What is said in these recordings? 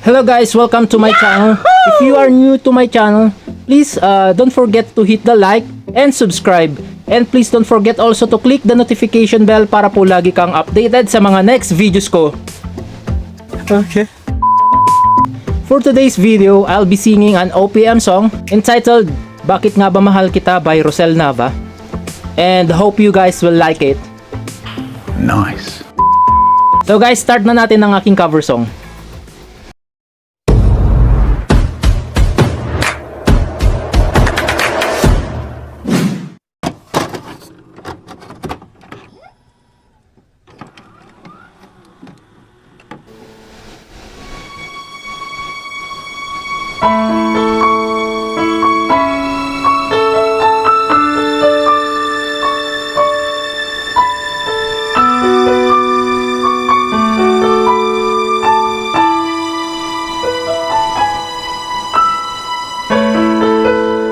Hello guys, welcome to my channel. If you are new to my channel, please don't forget to hit the like and subscribe. And please don't forget also to click the notification bell para po lagi kang updated sa mga next videos ko. Okay. For today's video, I'll be singing an OPM song entitled Bakit Nga Ba Mahal Kita by Rosel Nava. And hope you guys will like it. Nice. So guys, start na natin ang aking cover song.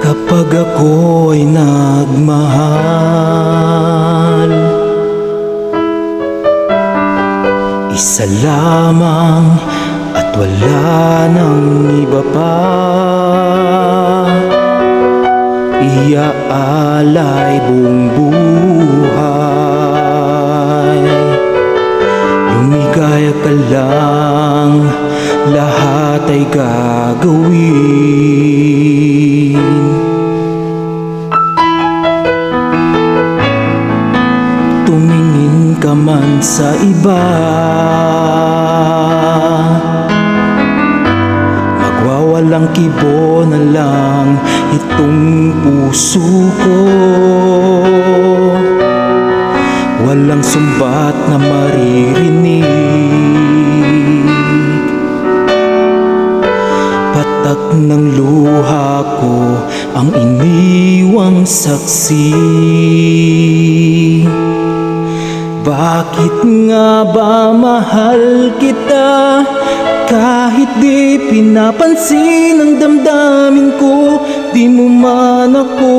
Kapag ako'y nagmahal, isa lamang at wala nang iba pa. Iaalay buong buhay, lumigaya ka lang, lahat ay gagawin. Tumingin ka man sa iba, magwawalang kibo na lang itong puso ko. Walang sumbat na maririnig, patak ng luha ko ang iniwang saksi. Bakit nga ba mahal kita? Kahit di pinapansin ang damdamin ko, di mo man ako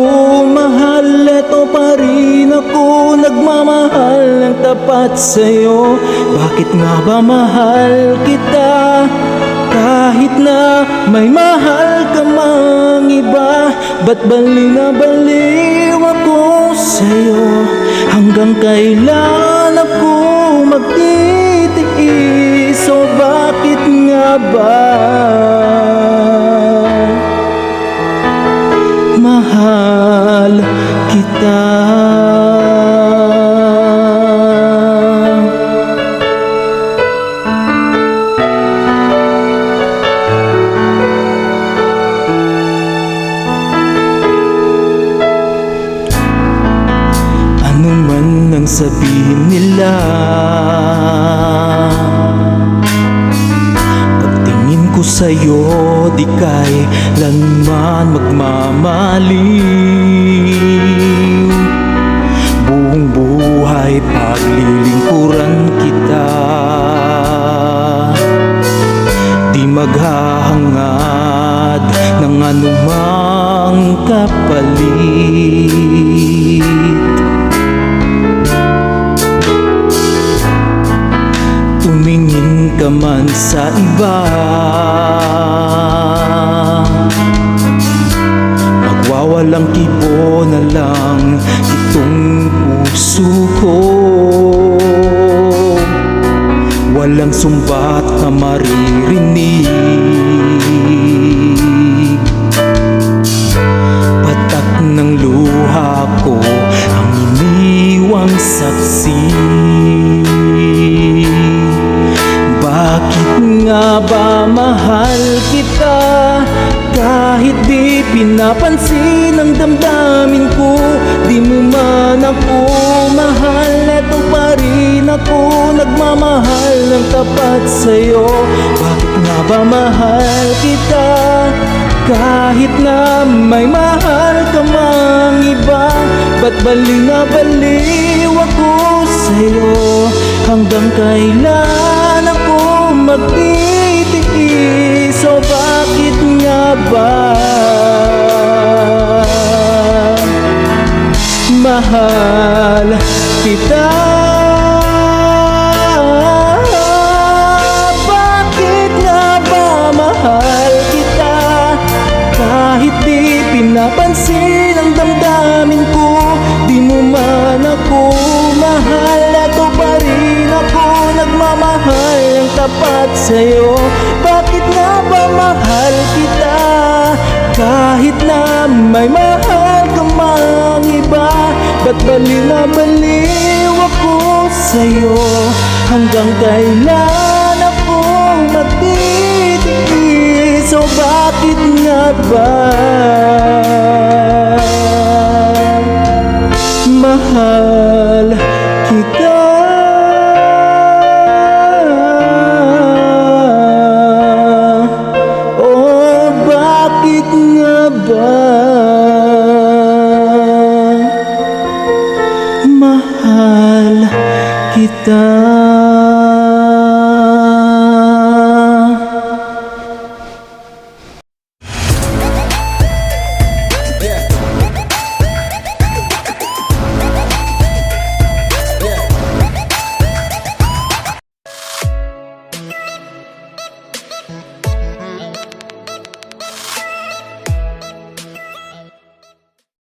mahal, eto pa rin ako nagmamahal ng tapat sa'yo. Bakit nga ba mahal kita? Kahit na may mahal ka mang iba, ba't baliw na baliw ako sa'yo? Hanggang kailan ako magtitiis? O bakit nga ba mahal kita? Ano man ang sabihin nila, pagtingin ko sa'yo di kailanman magmamaliw. Buong buhay paglilingkuran kita, di maghahangad ng anumang kapalit. Tumingin ka man sa iba, magwawalang kibo na lang itong puso ko. Walang sumbat na maririnig, patak ng luha ko ang iniwang saksi. Bakit nga ba mahal kita? Kahit di pinapansin ang damdamin ko, di mo man ako mahal, eto pa rin ako nagmamahal ng tapat sa'yo. Bakit nga ba mahal kita? Kahit na may mahal ka mang iba, ba't baliw na baliw ako sa'yo? Hanggang kailan ako magtitiis? O bakit nga ba mahal kita? Bakit nga ba napansin ang damdamin ko. Di mo man ako mahal, eto pa rin ako nagmamahal ng tapat sa'yo. Bakit nga ba mahal kita? Kahit na may mahal ka mang iba, ba't baliw na baliw ako sa'yo? Hanggang kailan ako matitiis? O bakit nga ba mahal kita? O bakit nga ba mahal kita?